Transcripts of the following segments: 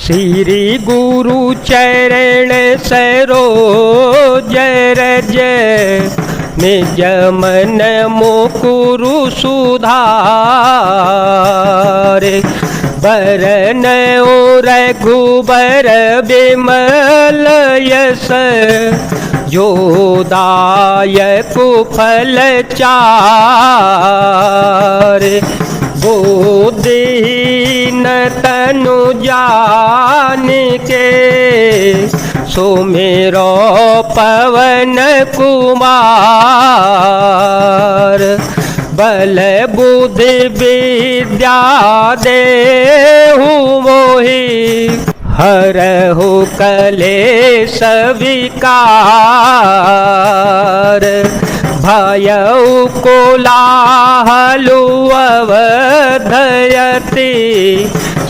श्री गुरु चरण सरोज रज निज मन मुकुरु सुधार। बरन रघुबर बिमल यस जो दायक फल चार। बुद्धिहीन तनु जान के सुमिरो पवन कुमार। बल बुद्धि विद्या देहु मोहि हरहु कलेश विकार। भयउ कोलाहलु अवधयति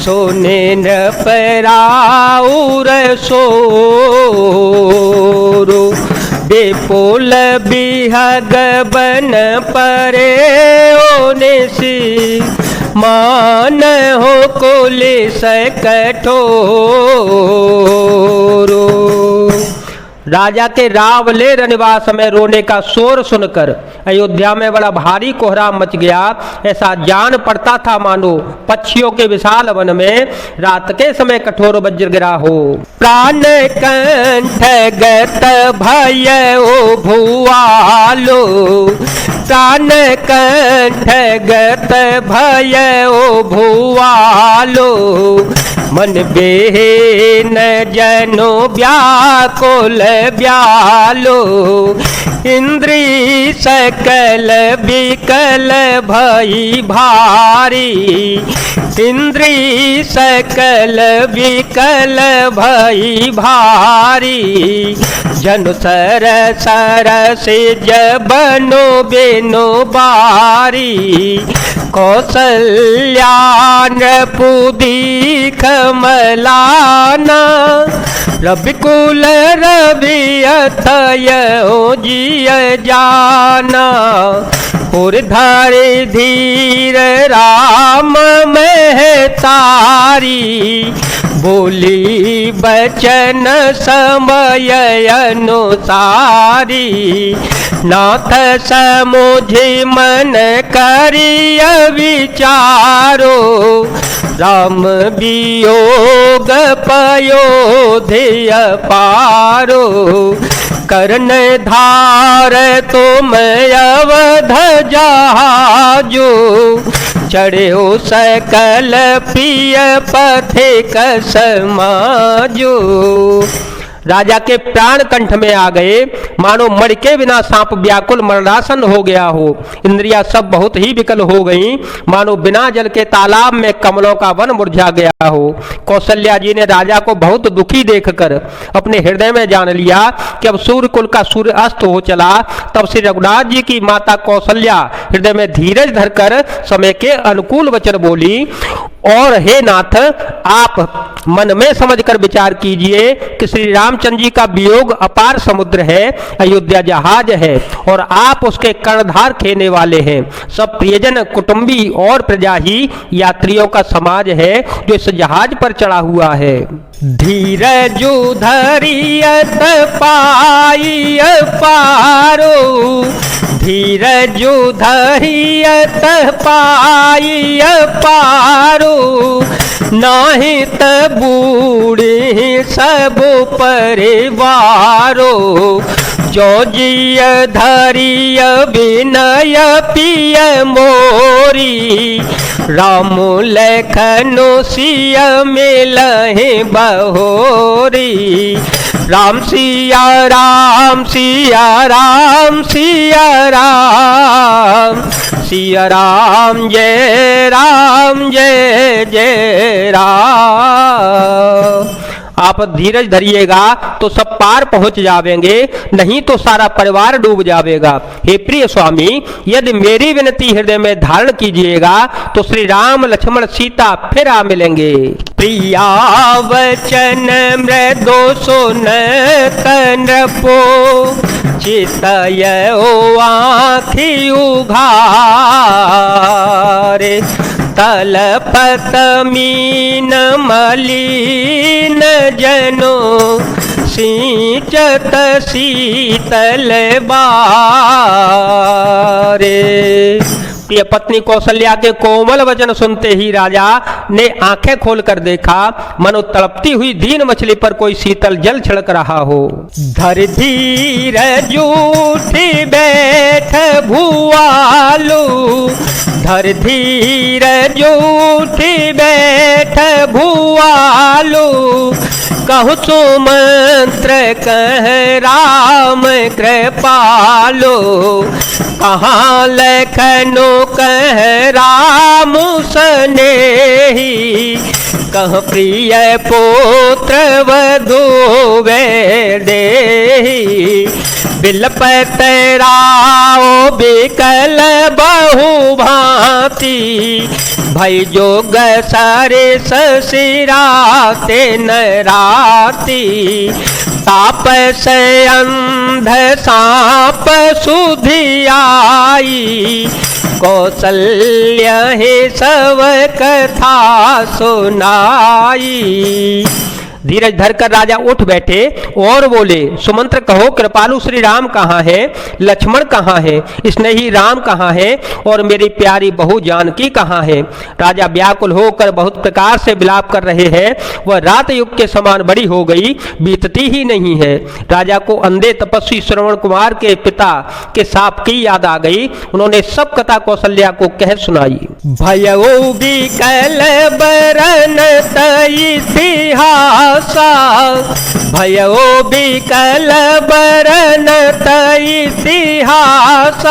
सुनि नृपराउर सोरु। विपुल बिहग बन परे ओनिसी मान हो कुलिस कठोरु। राजा के रावले रनिवास में रोने का शोर सुनकर अयोध्या में बड़ा भारी कोहराम मच गया। ऐसा जान पड़ता था मानो पक्षियों के विशाल वन में रात के समय कठोर वज्र गिरा हो। प्राण कंठ गत भय ओ भुआलो। प्राण कंठ गत भय ओ भुआलो। मन बेहन जनो व्याकुल व्यालो। इंद्री सकल विकल भई भारी। इंद्री सकल विकल भई भारी। जनु सर सर से जबनो बेनो बारी। कौसल्या नृपुदीख मलाना। रविकुल रवि अथय जिय जाना। उर्धरि धीर राम महतारी। बोली बचन समय अनुसारी। नाथ समुझि मन करिय विचारो। राम वियोग पयोधिय पारो। कर्ण धार तुम अवध जहाजो। चढ़े सकल प्रिय पथिक समाजो। राजा के प्राण कंठ में आ गए, मानो मर के बिना सांप व्याकुल मरणासन हो गया हो। इंद्रियां सब बहुत ही विकल हो गईं, मानो बिना जल के तालाब में कमलों का वन मुरझा गया हो। कौशल्या जी ने राजा को बहुत दुखी देखकर अपने हृदय में जान लिया कि अब सूर्य कुल का सूर्य अस्त हो चला। तब श्री रघुनाथ जी की माता कौशल्या हृदय में धीरज धरकर समय के अनुकूल वचन बोली, और हे नाथ, आप मन में समझकर विचार कीजिए कि श्री रामचंद्र जी का वियोग अपार समुद्र है, अयोध्या जहाज है, और आप उसके कर्णधार खेने वाले हैं। सब प्रियजन, कुटुंबी और प्रजा ही यात्रियों का समाज है जो इस जहाज पर चढ़ा हुआ है। धीरजु धरियत पाई पारो। धीरजु धरियत पाई पारो। नाही त बूढ़े सब परिवारो। जो जिय धरिय विनय पिय मोरी। राम लखनो सिय मिलहि बहोरी। राम सिया राम सिया राम सिया राम। सिया राम जय जय राम। आप धीरज धरिएगा तो सब पार पहुंच जावेंगे, नहीं तो सारा परिवार डूब जावेगा। हे प्रिय स्वामी, यदि मेरी विनती हृदय में धारण कीजिएगा तो श्री राम लक्ष्मण सीता फिर आ मिलेंगे। प्रिया वचन मृदो सुन नृपो। चितय ओ आँखि उघारे। तलपत मीन मलिन जनो सिंचत शीतल बारे। प्रिय पत्नी कौशल्या के कोमल वचन सुनते ही राजा ने आंखें खोलकर देखा, मनो तड़पती हुई दीन मछली पर कोई शीतल जल छिड़क रहा हो। धर धीर जूठी बैठ भुआलू, धर धीर जूठी बैठ भुआलू, कहु सुमंत्र कह राम कृपालो, कहाँ लखनो कह राम स्नेही, कह प्रिय पुत्र वधू वैदेही, बिलपत राव बिकल बहु भांति, भई जोग सारे ससिराते नराती, ताप से अंध सांप सुधियाई, कौशल्य ही सब कथा सुनाई। धीरज धरकर राजा उठ बैठे और बोले, सुमंत्र कहो कृपालु श्री राम कहाँ है, लक्ष्मण कहाँ है, स्नेही राम कहाँ है और मेरी प्यारी बहू जानकी कहाँ है। राजा व्याकुल होकर बहुत प्रकार से विलाप कर रहे हैं। वह रात युग के समान बड़ी हो गई, बीतती ही नहीं है। राजा को अंधे तपस्वी श्रवण कुमार के पिता के शाप की याद आ गई। उन्होंने सब कथा कौशल्या को कह सुनाई। भयो बिकल बरन इतिहास, भयो बिकल बरन इतिहास,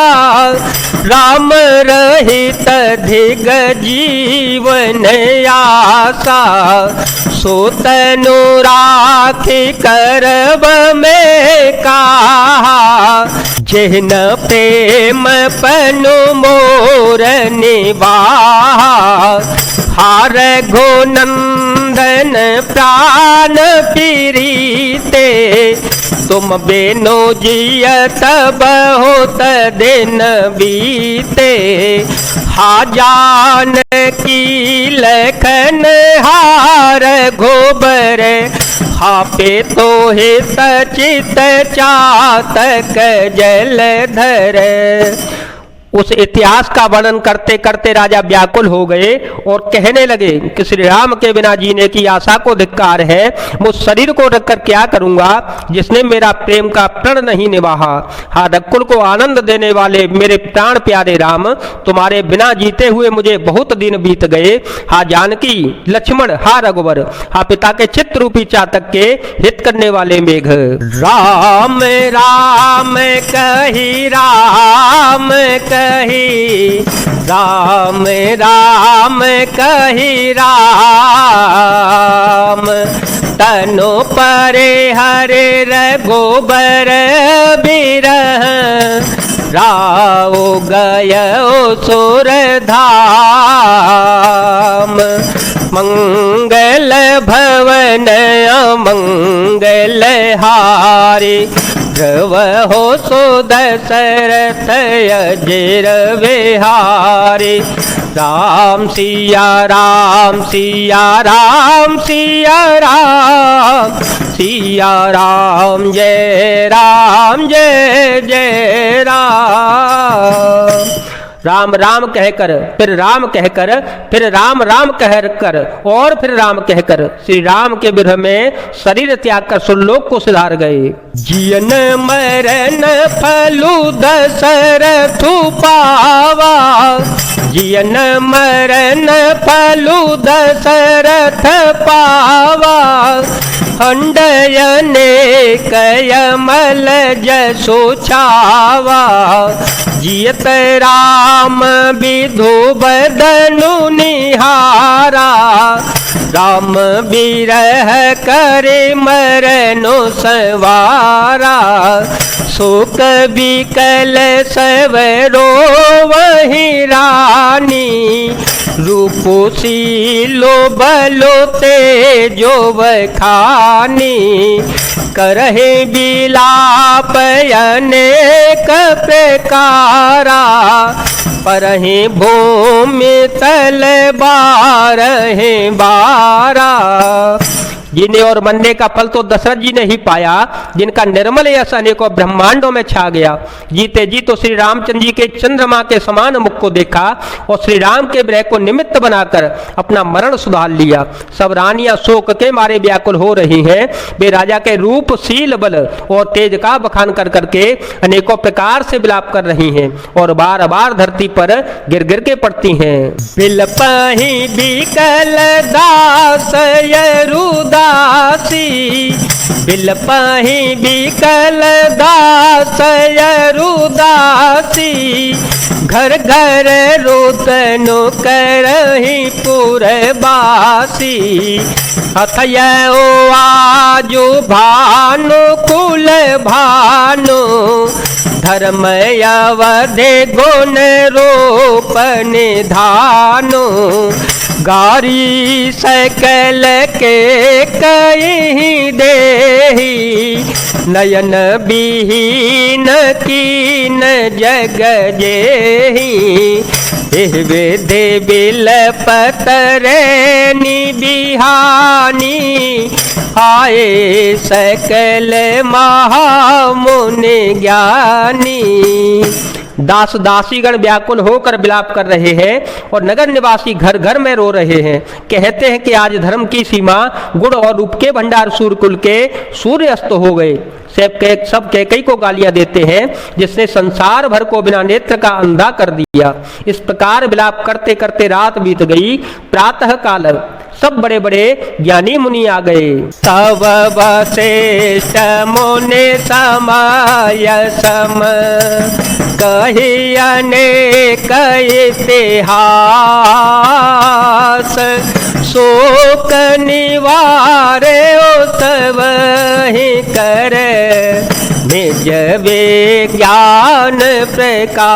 राम रहित धिग जीवन आशा, सोतनु राखी करब में कहा, जिन प्रेम पनु मोर निवास, हार घोनंदन प्राण प्रीते, तुम बेनो जियत बहुत दिन बीते, हा जान की लखन हार घोबर, हापे तो हे सचित चातक जलधर। उस इतिहास का वर्णन करते करते राजा व्याकुल हो गए और कहने लगे कि श्री राम के बिना जीने की आशा को धिक्कार है। मुझ शरीर को रखकर क्या करूंगा जिसने मेरा प्रेम का प्रण नहीं निभाया। हा रकुल को आनंद देने वाले मेरे प्राण प्यारे राम, तुम्हारे बिना जीते हुए मुझे बहुत दिन बीत गए। हा जानकी, लक्ष्मण, हा रघुवर, हा पिता के चित्त रूपी चातक के हित करने वाले मेघ। राम राम कही राम कही, राम राम कही राम, तनु परे हरे रघुबर बिरह, राव गयो सुर धाम, मंगल भवन अमंगल हारी, ध्रुव हो सो दशरथ अजिर विहारी, राम सिया राम सिया राम सिया राम, सिया राम जय जय राम। राम राम कहकर, फिर राम कहकर, फिर राम राम कहकर और फिर राम कहकर श्री राम के विरह में शरीर त्याग कर सुरलोक को सिधार गए। जियन मरण फलु दशरथ पावा, जियन मरण फलु दशरथ पावा, खंडयने कयमल जसो छावा, जियत राम विधु बदनु निहारा, राम बिरह करे मरनु सवारा, शोक बिकल सवरो वही रानी, रूपोशीलो बलो तेजो बखानी, करहे बिलाप अनेक प्रकारा, परहि भूमि तल बारहि बारा। जीने और मरने का फल तो दशरथ जी ने ही पाया, जिनका निर्मल यश अनेकों ब्रह्मांडों में छा गया। जीते जी तो श्री रामचंद्र जी के चंद्रमा के समान मुख को देखा और श्री राम के विरह को निमित्त बनाकर अपना मरण सुधार लिया। सब रानियां शोक के मारे व्याकुल हो रही हैं। वे राजा के रूप, शील, बल और तेज का बखान कर करके अनेकों प्रकार से विलाप कर रही हैं और बार बार धरती पर गिर गिर के पड़ती हैं। बिलपहि बिकल दास यरुदासी, बिलपहि बिकल दास यरुदासी, घर घर रोतनु करहि पुरबासी। अथयौ आजु भानु कुल भानु, धर्म अवधि गुण रूप निधानु। गारी सकल के कहीं देही, नयन विहीन कीन जग जेही। एह विधि बिलपतरे निबिहानी, आए सकल महामुनि ज्ञानी। दास दासीगण व्याकुल होकर विलाप कर रहे हैं और नगर निवासी घर घर में रो रहे हैं। कहते हैं कि आज धर्म की सीमा, गुण और रूप के भंडार सूर्यकुल के सूर्य अस्त हो गए। सब कैकई को गालियां देते हैं, जिसने संसार भर को बिना नेत्र का अंधा कर दिया। इस प्रकार विलाप करते करते रात बीत गई। प्रातः काल सब बड़े बड़े ज्ञानी मुनि आ गए। तब वशिष्ठ मुनि समय सम, कही अनेक इतिहास। शोक निवारे सब ही कर, निज विज्ञान प्रकाश।